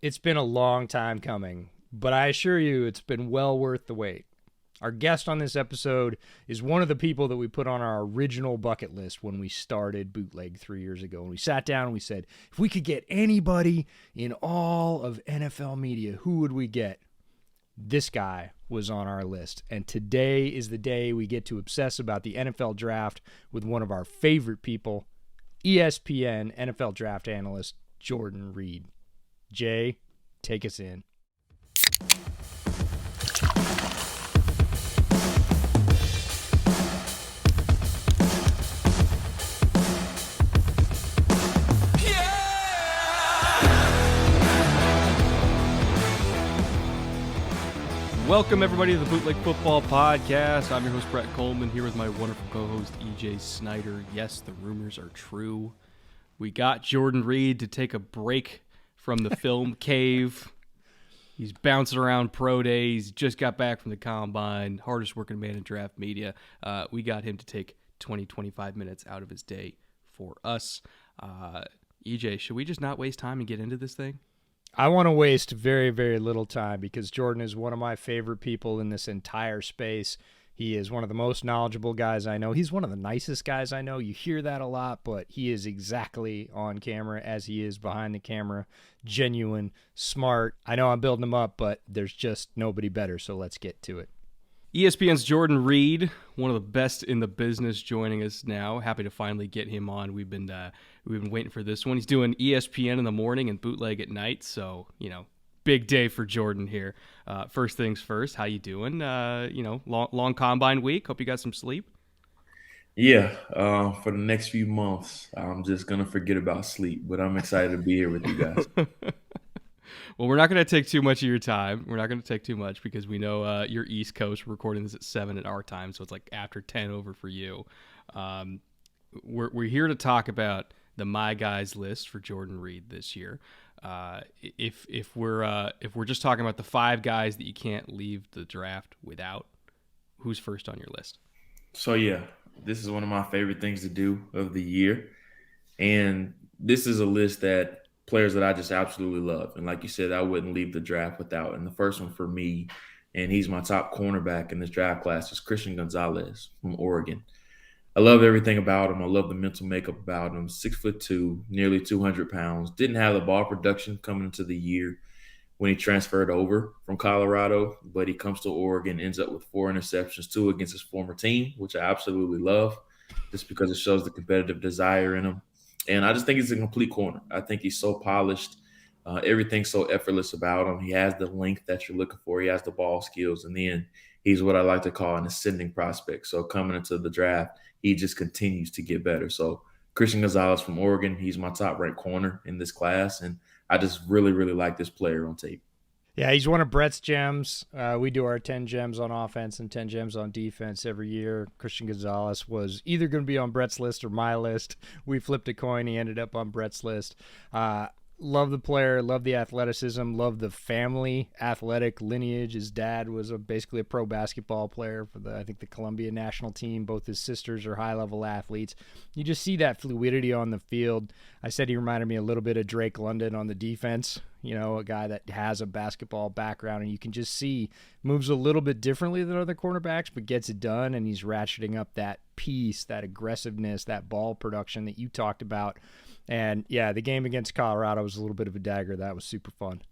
It's been a long time coming, but I assure you it's been well worth the wait. Our guest on this episode is one of the people that we put on our original bucket list when we started Bootleg 3 years ago. And we sat down and we said, if we could get anybody in all of NFL media, who would we get? This guy was on our list. And today is the day we get to obsess about the NFL draft with one of our favorite people, ESPN NFL draft analyst Jordan Reid. Jay, take us in. Welcome, everybody, to the Bootleg Football Podcast. I'm your host, Brett Coleman, here with my wonderful co-host, EJ Snyder. Yes, the rumors are true. We got Jordan Reid to take a break from the film cave. He's bouncing around pro days. Just got back from the combine. Hardest working man in draft media. We got him to take 25 minutes out of his day for us. EJ, should we just not waste time and get into this thing? I want to waste very, very little time because Jordan is one of my favorite people in this entire space. He is one of the most knowledgeable guys I know. He's one of the nicest guys I know. You hear that a lot, but he is exactly on camera as he is behind the camera. Genuine, smart. I know I'm building him up, but there's just nobody better, so let's get to it. ESPN's Jordan Reid, one of the best in the business, joining us now. Happy to finally get him on. We've been waiting for this one. He's doing ESPN in the morning and Bootleg at night, so big day for Jordan here. First things first, how you doing? Long combine week. Hope you got some sleep. Yeah, for the next few months, I'm just gonna forget about sleep, but I'm excited to be here with you guys. Well, we're not going to take too much of your time. We're not going to take too much because we know you're East Coast. We're recording this at 7 at our time, so it's like after 10 over for you. We're here to talk about the My Guys list for Jordan Reid this year. If we're just talking about the 5 guys that you can't leave the draft without, who's first on your list? So yeah, this is one of my favorite things to do of the year, and this is a list that players that I just absolutely love. And like you said, I wouldn't leave the draft without. And the first one for me, and he's my top cornerback in this draft class, is Christian Gonzalez from Oregon. I love everything about him. I love the mental makeup about him. 6'2", nearly 200 pounds. Didn't have the ball production coming into the year when he transferred over from Colorado, but he comes to Oregon, ends up with 4 interceptions, 2 against his former team, which I absolutely love just because it shows the competitive desire in him. And I just think he's a complete corner. I think he's so polished. Everything's so effortless about him. He has the length that you're looking for. He has the ball skills. And then he's what I like to call an ascending prospect. So coming into the draft, he just continues to get better. So Christian Gonzalez from Oregon, he's my top-ranked corner in this class. And I just really, really like this player on tape. Yeah, he's one of Brett's gems. We do our 10 gems on offense and 10 gems on defense every year. Christian Gonzalez was either going to be on Brett's list or my list. We flipped a coin. He ended up on Brett's list. Love the player, love the athleticism, love the family athletic lineage. His dad was basically a pro basketball player for the Columbia national team. Both his sisters are high-level athletes. You just see that fluidity on the field. I said he reminded me a little bit of Drake London on the defense, a guy that has a basketball background, and you can just see moves a little bit differently than other cornerbacks, but gets it done, and he's ratcheting up that piece, that aggressiveness, that ball production that you talked about. And, yeah, the game against Colorado was a little bit of a dagger. That was super fun.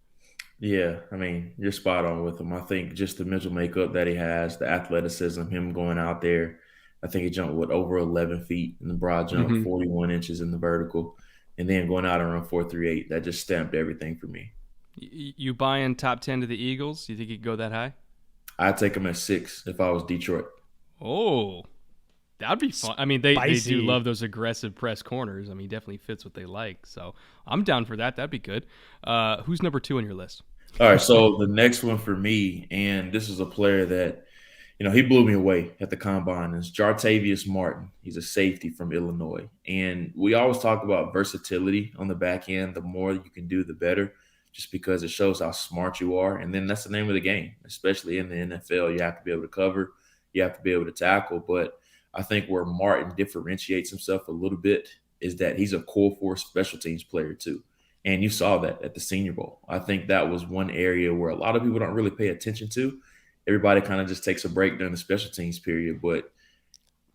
Yeah, I mean, you're spot on with him. I think just the mental makeup that he has, the athleticism, him going out there. I think he jumped, over 11 feet in the broad jump, 41 inches in the vertical, and then going out around 4.38. That just stamped everything for me. You buying top 10 to the Eagles? You think he could go that high? I'd take him at 6 if I was Detroit. Oh, that'd be fun. I mean, they do love those aggressive press corners. I mean, he definitely fits what they like. So I'm down for that. That'd be good. Who's number 2 on your list? All right, so the next one for me, and this is a player that, he blew me away at the combine, is Jartavius Martin. He's a safety from Illinois. And we always talk about versatility on the back end. The more you can do, the better, just because it shows how smart you are. And then that's the name of the game, especially in the NFL. You have to be able to cover. You have to be able to tackle. But I think where Martin differentiates himself a little bit is that he's a core 4 special teams player too. And you saw that at the Senior Bowl. I think that was one area where a lot of people don't really pay attention to. Everybody kind of just takes a break during the special teams period.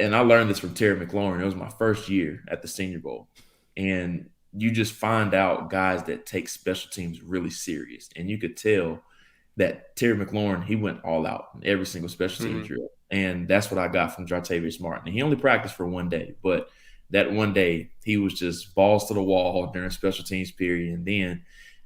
And I learned this from Terry McLaurin. It was my first year at the Senior Bowl. And you just find out guys that take special teams really serious. And you could tell that Terry McLaurin, he went all out in every single special teams drill. And that's what I got from Jartavius Martin. And he only practiced for one day, but that one day he was just balls to the wall during special teams period. And then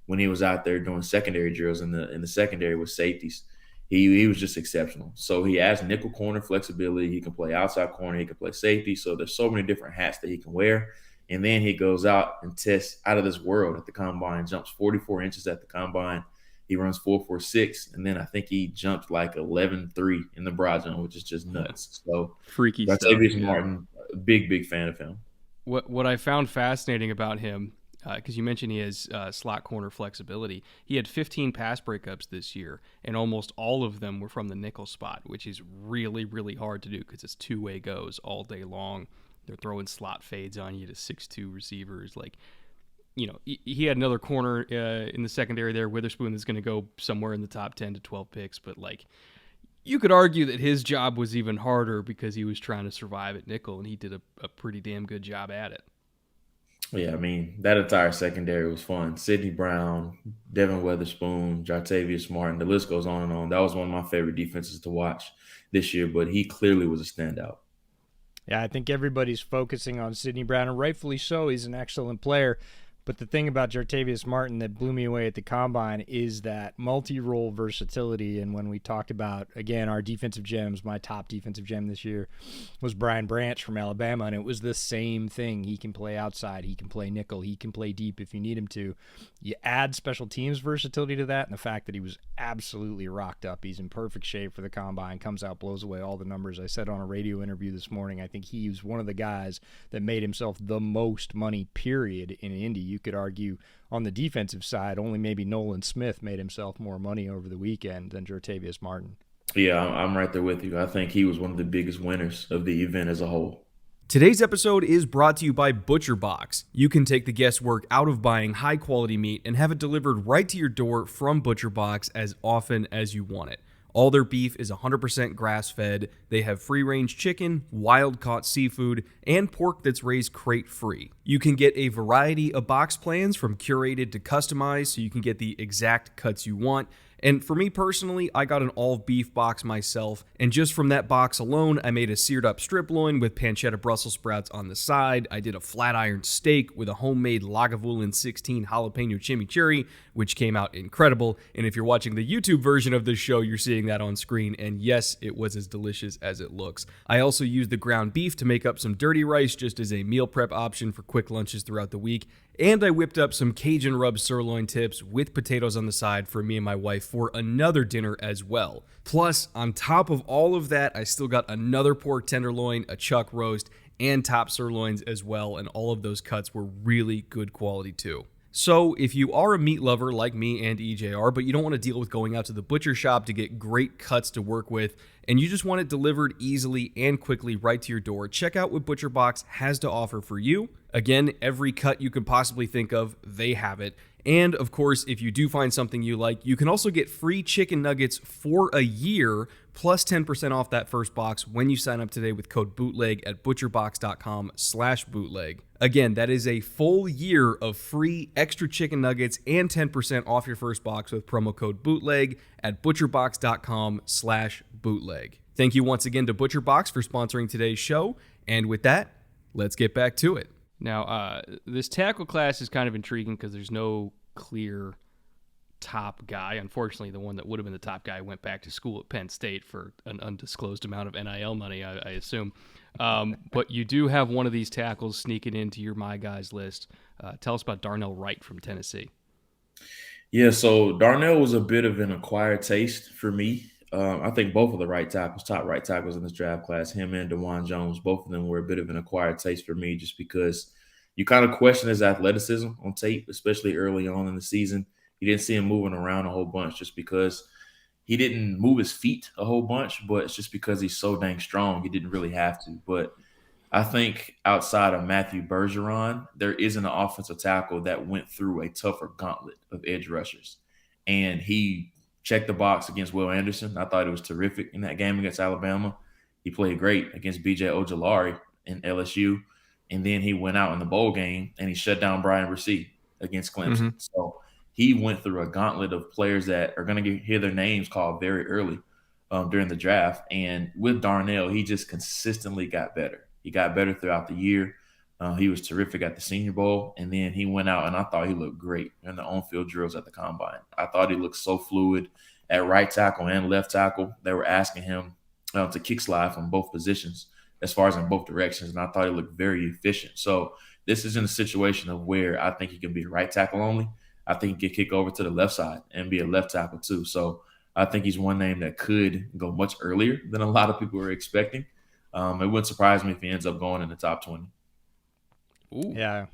when he was out there doing secondary drills in the secondary with safeties, he was just exceptional. So he has nickel corner flexibility. He can play outside corner. He can play safety. So there's so many different hats that he can wear. And then he goes out and tests out of this world at the combine, jumps 44 inches at the combine. He runs 4.46, and then I think he jumped like 11.3 in the broad zone, which is just nuts. So freaky stuff. Jartavius Martin, big fan of him. What I found fascinating about him, because you mentioned he has slot corner flexibility, he had 15 pass breakups this year, and almost all of them were from the nickel spot, which is really, really hard to do because it's two-way goes all day long. They're throwing slot fades on you to 6'2" receivers. Like, you know, he had another corner in the secondary there, Witherspoon, that's going to go somewhere in the top 10 to 12 picks. But, like, you could argue that his job was even harder because he was trying to survive at nickel, and he did a pretty damn good job at it. Yeah, I mean, that entire secondary was fun. Sidney Brown, Devin Witherspoon, Jartavius Martin, the list goes on and on. That was one of my favorite defenses to watch this year, but he clearly was a standout. Yeah, I think everybody's focusing on Sidney Brown, and rightfully so. He's an excellent player. But the thing about Jartavius Martin that blew me away at the Combine is that multi-role versatility. And when we talked about, again, our defensive gems, my top defensive gem this year was Brian Branch from Alabama, and it was the same thing. He can play outside. He can play nickel. He can play deep if you need him to. You add special teams versatility to that, and the fact that he was absolutely rocked up. He's in perfect shape for the Combine, comes out, blows away all the numbers. I said on a radio interview this morning, I think he was one of the guys that made himself the most money, period, in Indy. You could argue on the defensive side, only maybe Nolan Smith made himself more money over the weekend than Jartavius Martin. Yeah, I'm right there with you. I think he was one of the biggest winners of the event as a whole. Today's episode is brought to you by ButcherBox. You can take the guesswork out of buying high-quality meat and have it delivered right to your door from ButcherBox as often as you want it. All their beef is 100% grass-fed. They have free-range chicken, wild-caught seafood, and pork that's raised crate-free. You can get a variety of box plans from curated to customized, so you can get the exact cuts you want. And for me personally, I got an all-beef box myself, and just from that box alone, I made a seared-up strip loin with pancetta Brussels sprouts on the side. I did a flat-iron steak with a homemade Lagavulin 16 jalapeno chimichurri, which came out incredible. And if you're watching the YouTube version of this show, you're seeing that on screen, and yes, it was as delicious as it looks. I also used the ground beef to make up some dirty rice just as a meal prep option for quick lunches throughout the week. And I whipped up some Cajun rub sirloin tips with potatoes on the side for me and my wife for another dinner as well. Plus, on top of all of that, I still got another pork tenderloin, a chuck roast, and top sirloins as well, and all of those cuts were really good quality too. So, if you are a meat lover like me and EJ are, but you don't want to deal with going out to the butcher shop to get great cuts to work with, and you just want it delivered easily and quickly right to your door, check out what ButcherBox has to offer for you. Again, every cut you could possibly think of, they have it. And of course, if you do find something you like, you can also get free chicken nuggets for a year, plus 10% off that first box when you sign up today with code BOOTLEG at butcherbox.com/bootleg. Again, that is a full year of free extra chicken nuggets and 10% off your first box with promo code BOOTLEG at butcherbox.com/bootleg. Thank you once again to ButcherBox for sponsoring today's show. And with that, let's get back to it. Now, this tackle class is kind of intriguing because there's no clear top guy. Unfortunately, the one that would have been the top guy went back to school at Penn State for an undisclosed amount of NIL money, I assume. But you do have one of these tackles sneaking into your My Guys list. Tell us about Darnell Wright from Tennessee. Yeah, so Darnell was a bit of an acquired taste for me. I think both of the top right tackles in this draft class, him and DeJuan Jones, both of them were a bit of an acquired taste for me just because you kind of question his athleticism on tape, especially early on in the season. You didn't see him moving around a whole bunch just because he didn't move his feet a whole bunch, but it's just because he's so dang strong, he didn't really have to. But I think outside of Matthew Bergeron, there isn't an offensive tackle that went through a tougher gauntlet of edge rushers. And he checked the box against Will Anderson. I thought it was terrific in that game against Alabama. He played great against B.J. Ojulari in LSU. And then he went out in the bowl game and he shut down Brian Rasee against Clemson. So he went through a gauntlet of players that are going to hear their names called very early during the draft. And with Darnell, he just consistently got better. He got better throughout the year. He was terrific at the Senior Bowl. And then he went out, and I thought he looked great in the on-field drills at the Combine. I thought he looked so fluid at right tackle and left tackle. They were asking him to kick slide from both positions as far as in both directions, and I thought he looked very efficient. So this is in a situation of where I think he can be right tackle only. I think he can kick over to the left side and be a left tackle too. So I think he's one name that could go much earlier than a lot of people were expecting. It wouldn't surprise me if he ends up going in the top 20. Ooh. Yeah.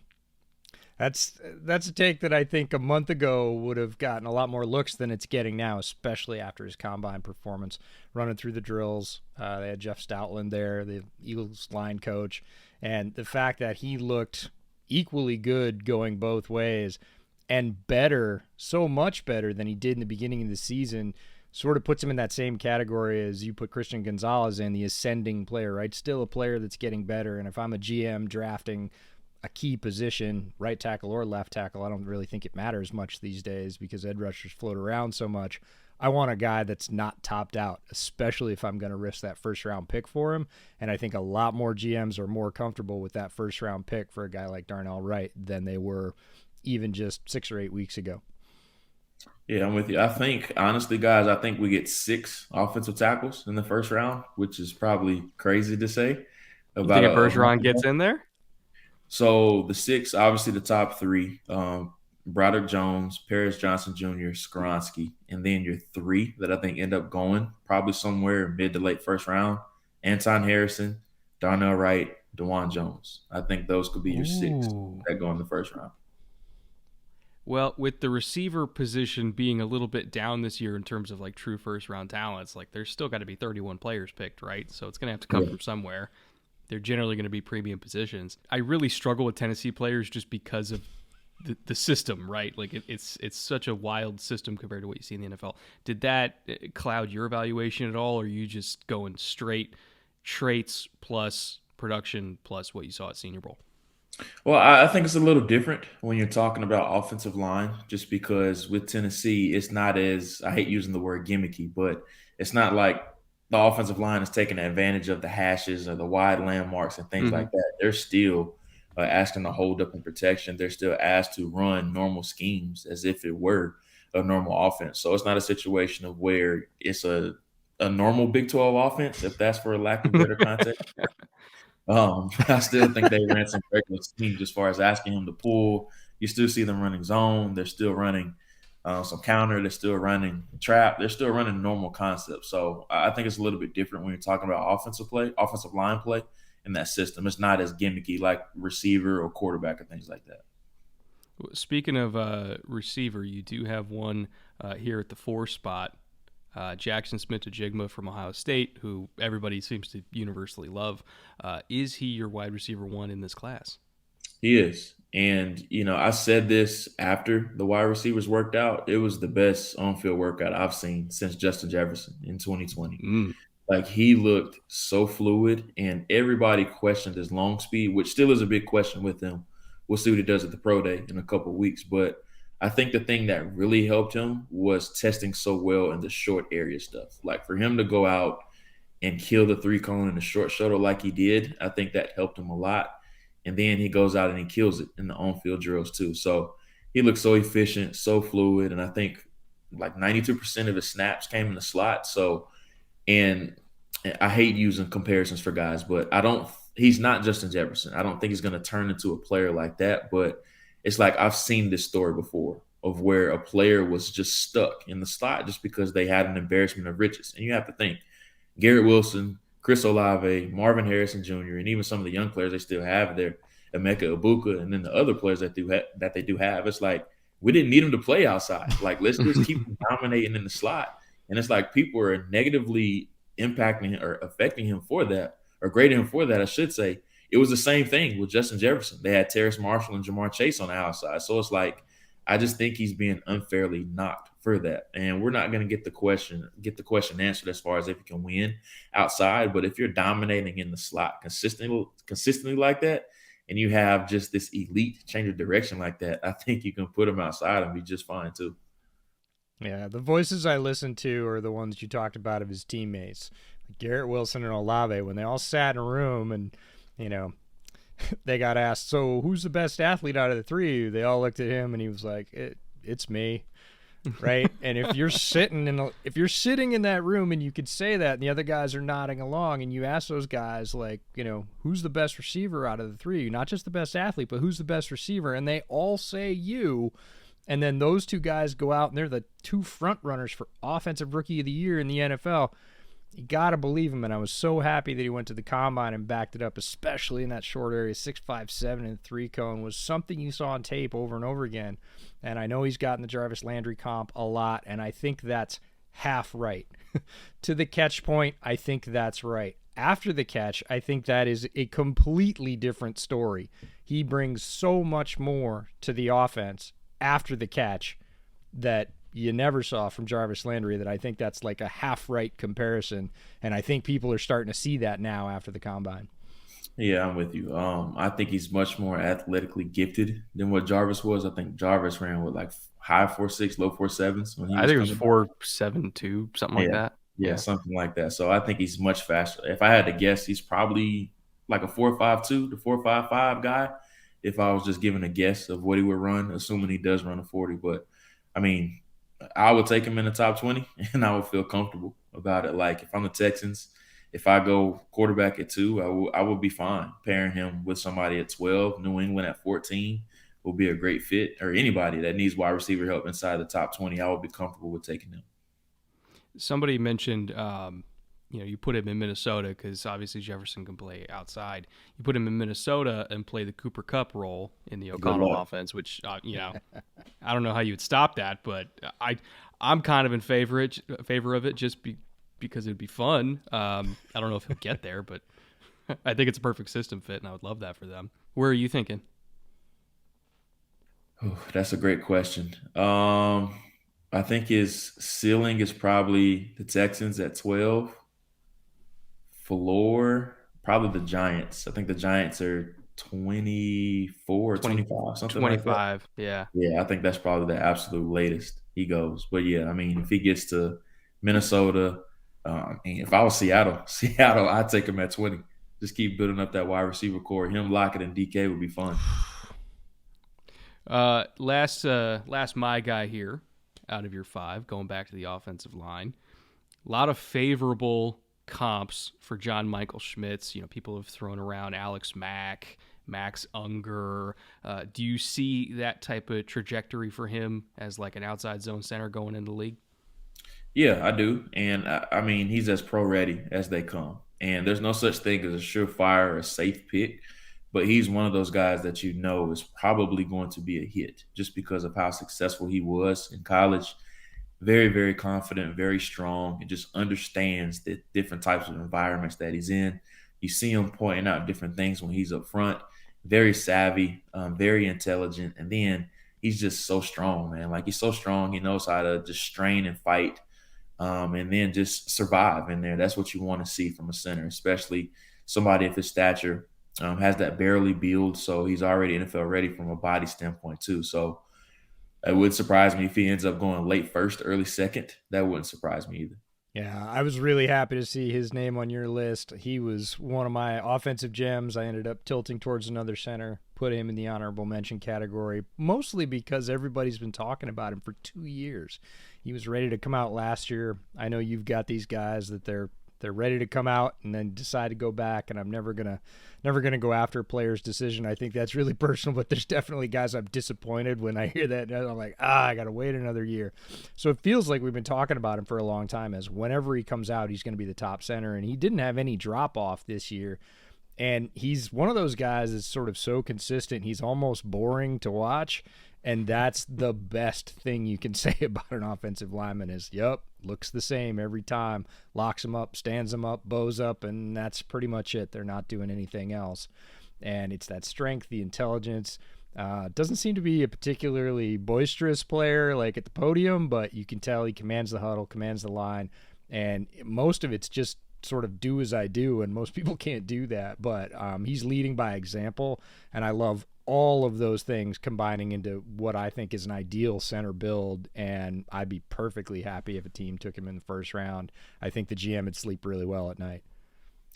That's a take that I think a month ago would have gotten a lot more looks than it's getting now, especially after his Combine performance, running through the drills. They had Jeff Stoutland there, the Eagles line coach, and the fact that he looked equally good going both ways and better, so much better than he did in the beginning of the season, sort of puts him in that same category as you put Christian Gonzalez in, the ascending player, right? Still a player that's getting better. And if I'm a GM drafting a key position, right tackle or left tackle, I don't really think it matters much these days because edge rushers float around so much. I want a guy that's not topped out, especially if I'm going to risk that first-round pick for him. And I think a lot more GMs are more comfortable with that first-round pick for a guy like Darnell Wright than they were even just 6 or 8 weeks ago. Yeah, I'm with you. I think, honestly, guys, I think we get 6 offensive tackles in the first round, which is probably crazy to say. You think a Bergeron gets in there? So the 6, obviously the top 3, Broderick Jones, Paris Johnson Jr., Skoronski, and then your 3 that I think end up going probably somewhere mid to late first round, Anton Harrison, Darnell Wright, DeJuan Jones. I think those could be your 6 that go in the first round. Well, with the receiver position being a little bit down this year in terms of like true first-round talents, like there's still got to be 31 players picked, right? So it's going to have to come from somewhere. They're generally going to be premium positions. I really struggle with Tennessee players just because of the system, right? Like it's such a wild system compared to what you see in the NFL. Did that cloud your evaluation at all, or are you just going straight traits plus production plus what you saw at Senior Bowl? Well, I think it's a little different when you're talking about offensive line, just because with Tennessee, it's not as, I hate using the word gimmicky, but it's not like the offensive line is taking advantage of the hashes or the wide landmarks and things like that. They're still asking to hold up in protection. They're still asked to run normal schemes as if it were a normal offense. So it's not a situation of where it's a normal Big 12 offense, if that's for a lack of better context. I still think they ran some regular schemes as far as asking him to pull. You still see them running zone. They're still running some counter. They're still running trap. They're still running normal concepts. So I think it's a little bit different when you're talking about offensive line play in that system. It's not as gimmicky like receiver or quarterback or things like that. Speaking of receiver, you do have one here at the 4 spot. Jaxon Smith-Njigba from Ohio State, who everybody seems to universally love. Is he your wide receiver 1 in this class? He is. And, I said this after the wide receivers worked out. It was the best on-field workout I've seen since Justin Jefferson in 2020. Like, he looked so fluid, and everybody questioned his long speed, which still is a big question with him. We'll see what he does at the pro day in a couple of weeks. But I think the thing that really helped him was testing so well in the short area stuff. Like, for him to go out and kill the 3-cone in the short shuttle like he did, I think that helped him a lot. And then he goes out and he kills it in the on-field drills too. So he looked so efficient, so fluid, and I think like 92% of his snaps came in the slot. So, and I hate using comparisons for guys, but he's not Justin Jefferson. I don't think he's going to turn into a player like that, but it's like I've seen this story before of where a player was just stuck in the slot just because they had an embarrassment of riches. And you have to think, Garrett Wilson, Chris Olave, Marvin Harrison Jr., and even some of the young players they still have there, Emeka Ibuka, and then the other players that they do have. It's like we didn't need him to play outside. Like, let's just keep dominating in the slot. And it's like people are negatively impacting or affecting him for that, or grading him for that, I should say, it was the same thing with Justin Jefferson. They had Terrace Marshall and Jamar Chase on the outside. So it's like, I just think he's being unfairly knocked for that. And we're not going to get the question answered as far as if you can win outside. But if you're dominating in the slot consistently like that, and you have just this elite change of direction like that, I think you can put him outside and be just fine too. Yeah, the voices I listen to are the ones you talked about of his teammates, Garrett Wilson and Olave, when they all sat in a room and, they got asked, so who's the best athlete out of the three? They all looked at him and he was like, it's me. Right. And if you're sitting in that room and you could say that and the other guys are nodding along and you ask those guys, like, who's the best receiver out of the three, not just the best athlete, but who's the best receiver? And they all say you. And then those two guys go out and they're the two front runners for offensive rookie of the year in the NFL. You got to believe him. And I was so happy that he went to the combine and backed it up, especially in that short area. 6'5", and 3 cone was something you saw on tape over and over again. And I know he's gotten the Jarvis Landry comp a lot, and I think that's half right. To the catch point, I think that's right. After the catch, I think that is a completely different story. He brings so much more to the offense after the catch that you never saw from Jarvis Landry, that I think that's like a half-right comparison, and I think people are starting to see that now after the combine. Yeah, I'm with you. I think he's much more athletically gifted than what Jarvis was. I think Jarvis ran with like high 4.6, low 4.7s. I think it was 4.72, something like that. Yeah, something like that. So I think he's much faster. If I had to guess, he's probably like a 4.52 to 4.55 guy if I was just giving a guess of what he would run, assuming he does run a 40. But, I mean, I would take him in the top 20, and I would feel comfortable about it. Like, if I'm the Texans, if I go quarterback at 2, I would be fine pairing him with somebody at 12. New England at 14 will be a great fit, or anybody that needs wide receiver help inside the top 20, I would be comfortable with taking them. Somebody mentioned, you put him in Minnesota because obviously Jefferson can play outside. You put him in Minnesota and play the Cooper Kupp role in the O'Connell offense, which, I don't know how you would stop that, but I'm kind of in favor of it just because it would be fun. I don't know if he'll get there, but I think it's a perfect system fit, and I would love that for them. Where are you thinking? Oh, that's a great question. I think his ceiling is probably the Texans at 12. Floor, probably the Giants. I think the Giants are 24 or 25, something 25, like that. Yeah. Yeah, I think that's probably the absolute latest he goes. But, yeah, I mean, if he gets to Minnesota, if I was Seattle, I'd take him at 20. Just keep building up that wide receiver core. Him, Lockett, and DK would be fun. Last my guy here out of your 5, going back to the offensive line. A lot of favorable comps for John Michael Schmitz. People have thrown around Alex Mack, Max Unger. Do you see that type of trajectory for him as like an outside zone center going into the league? Yeah, I do. And I mean, he's as pro ready as they come. And there's no such thing as a surefire or a safe pick, but he's one of those guys that is probably going to be a hit just because of how successful he was in college. Very, very confident, very strong, and just understands the different types of environments that he's in. You see him pointing out different things when he's up front. Very savvy, very intelligent, and then he's just so strong, man. Like, he's so strong. He knows how to just strain and fight, and then just survive in there. That's what you want to see from a center, especially somebody of his stature. Has that barely build, so he's already NFL ready from a body standpoint too. So it would surprise me if he ends up going late first, early second. That wouldn't surprise me either. Yeah, I was really happy to see his name on your list. He was one of my offensive gems. I ended up tilting towards another center, put him in the honorable mention category, mostly because everybody's been talking about him for 2 years. He was ready to come out last year. I know you've got these guys that they're ready to come out and then decide to go back, and I'm never gonna go after a player's decision. I think that's really personal, but there's definitely guys I'm disappointed when I hear that, and I'm like, I gotta wait another year. So it feels like we've been talking about him for a long time, as whenever he comes out, he's gonna be the top center, and he didn't have any drop off this year. And he's one of those guys that's sort of so consistent, he's almost boring to watch. And that's the best thing you can say about an offensive lineman is, looks the same every time, locks him up, stands him up, bows up, and that's pretty much it. They're not doing anything else. And it's that strength, the intelligence. Doesn't seem to be a particularly boisterous player like at the podium, but you can tell he commands the huddle, commands the line, and most of it's just sort of do as I do, and most people can't do that, but he's leading by example, and I love all of those things combining into what I think is an ideal center build, and I'd be perfectly happy if a team took him in the first round. I think the GM would sleep really well at night.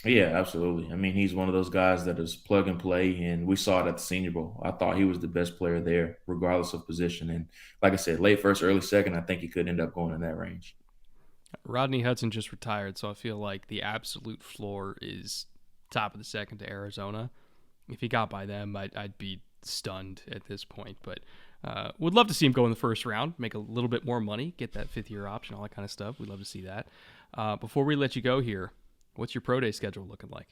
Yeah, absolutely. I mean, he's one of those guys that is plug and play, and we saw it at the Senior Bowl. I thought he was the best player there, regardless of position. And like I said, late first, early second, I think he could end up going in that range. Rodney Hudson just retired, so I feel like the absolute floor is top of the second to Arizona. If he got by them, I'd be stunned at this point. But would love to see him go in the first round, make a little bit more money, get that fifth-year option, all that kind of stuff. We'd love to see that. Before we let you go here, what's your pro day schedule looking like?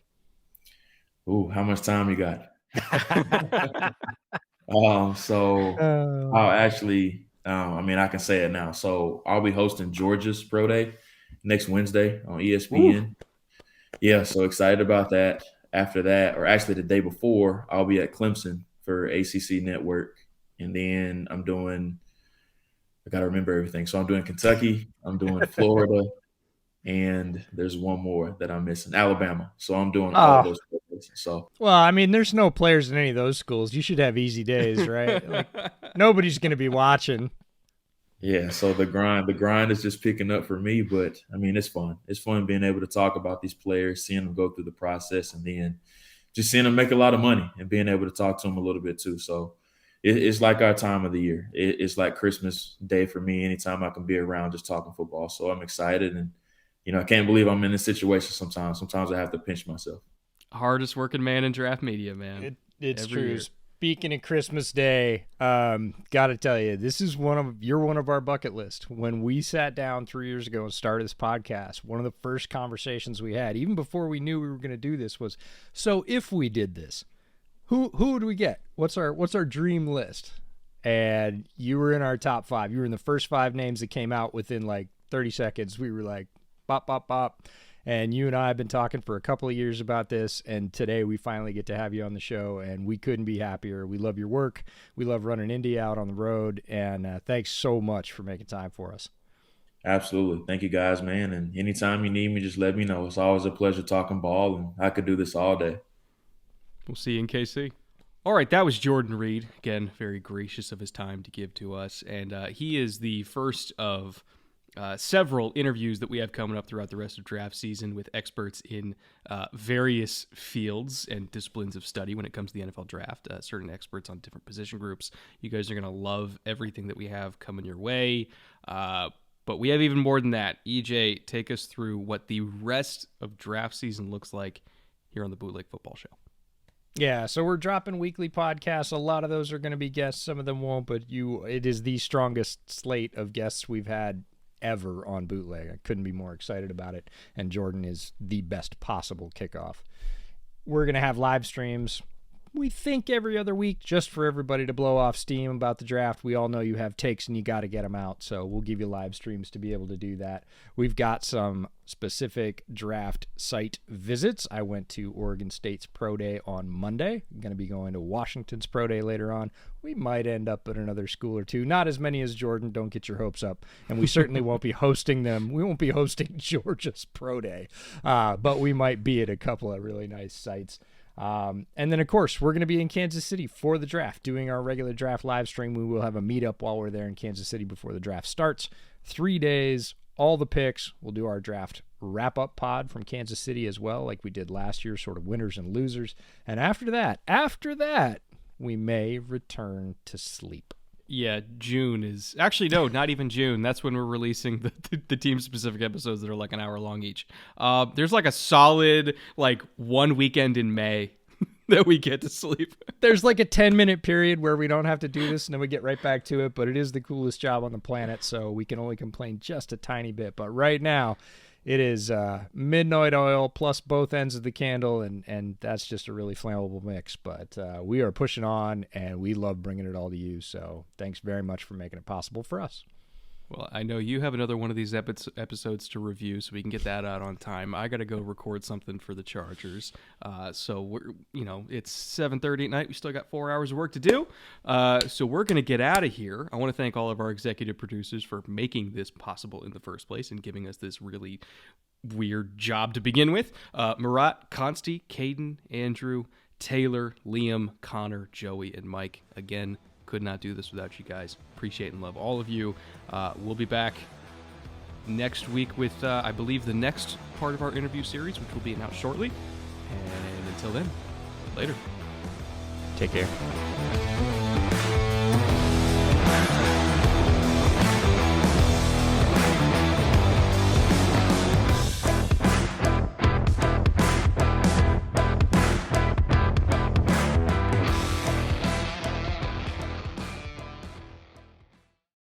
Ooh, how much time you got? I'll actually, I mean, I can say it now. So I'll be hosting Georgia's pro day next Wednesday on ESPN. Ooh. Yeah, so excited about that. After that, or actually the day before, I'll be at Clemson for ACC Network. And then I got to remember everything. So I'm doing Kentucky, I'm doing Florida, and there's one more that I'm missing, Alabama. So I'm doing all of those places. So, well, I mean, there's no players in any of those schools. You should have easy days, right? Like, nobody's going to be watching. Yeah, so the grind is just picking up for me, but I mean, it's fun. It's fun being able to talk about these players, seeing them go through the process, and then just seeing them make a lot of money and being able to talk to them a little bit too. So it's like our time of the year. It's like Christmas Day for me. Anytime I can be around just talking football. So I'm excited, and I can't believe I'm in this situation sometimes. Sometimes I have to pinch myself. Hardest working man in draft media, man. It's true. Year. Speaking of Christmas Day, gotta tell you, you're one of our bucket list. When we sat down 3 years ago and started this podcast, one of the first conversations we had, even before we knew we were going to do this, was, so if we did this, who would we get? What's our dream list? And you were in our top 5. You were in the first 5 names that came out within like 30 seconds. We were like, bop, bop, bop. And you and I have been talking for a couple of years about this, and today we finally get to have you on the show, and we couldn't be happier. We love your work. We love running Indy out on the road, and thanks so much for making time for us. Absolutely. Thank you guys, man. And anytime you need me, just let me know. It's always a pleasure talking ball, and I could do this all day. We'll see you in KC. All right, that was Jordan Reid. Again, very gracious of his time to give to us, and he is the first of several interviews that we have coming up throughout the rest of draft season with experts in various fields and disciplines of study when it comes to the NFL draft, certain experts on different position groups. You guys are going to love everything that we have coming your way. But we have even more than that. EJ, take us through what the rest of draft season looks like here on the Bootleg Football Show. Yeah, so we're dropping weekly podcasts. A lot of those are going to be guests. Some of them won't, but it is the strongest slate of guests we've had ever on Bootleg. I couldn't be more excited about it, and Jordan is the best possible kickoff. We're going to have live streams, we think, every other week, just for everybody to blow off steam about the draft. We all know you have takes and you got to get them out, so we'll give you live streams to be able to do that. We've got some specific draft site visits. I went to Oregon State's Pro Day on Monday. I'm going to be going to Washington's Pro Day later on. We might end up at another school or two. Not as many as Jordan. Don't get your hopes up. And we certainly won't be hosting them. We won't be hosting Georgia's Pro Day. But we might be at a couple of really nice sites. And then, of course, we're going to be in Kansas City for the draft, doing our regular draft live stream. We will have a meetup while we're there in Kansas City before the draft starts. 3 days, all the picks. We'll do our draft wrap-up pod from Kansas City as well, like we did last year, sort of winners and losers. And after that, we may return to sleep. Yeah, June is... Actually, no, not even June. That's when we're releasing the team-specific episodes that are like an hour long each. There's like a solid, 1 weekend in May that we get to sleep. There's like a 10-minute period where we don't have to do this, and then we get right back to it, but it is the coolest job on the planet, so we can only complain just a tiny bit. But right now, it is midnight oil plus both ends of the candle, and that's just a really flammable mix. But we are pushing on, and we love bringing it all to you. So thanks very much for making it possible for us. Well, I know you have another one of these episodes to review, so we can get that out on time. I got to go record something for the Chargers. So it's 7:30 at night. We still got 4 hours of work to do. So we're going to get out of here. I want to thank all of our executive producers for making this possible in the first place and giving us this really weird job to begin with. Murat, Consti, Caden, Andrew, Taylor, Liam, Connor, Joey, and Mike. Again, could not do this without you guys. Appreciate and love all of you. We'll be back next week with, I believe, the next part of our interview series, which will be announced shortly. And until then, later. Take care.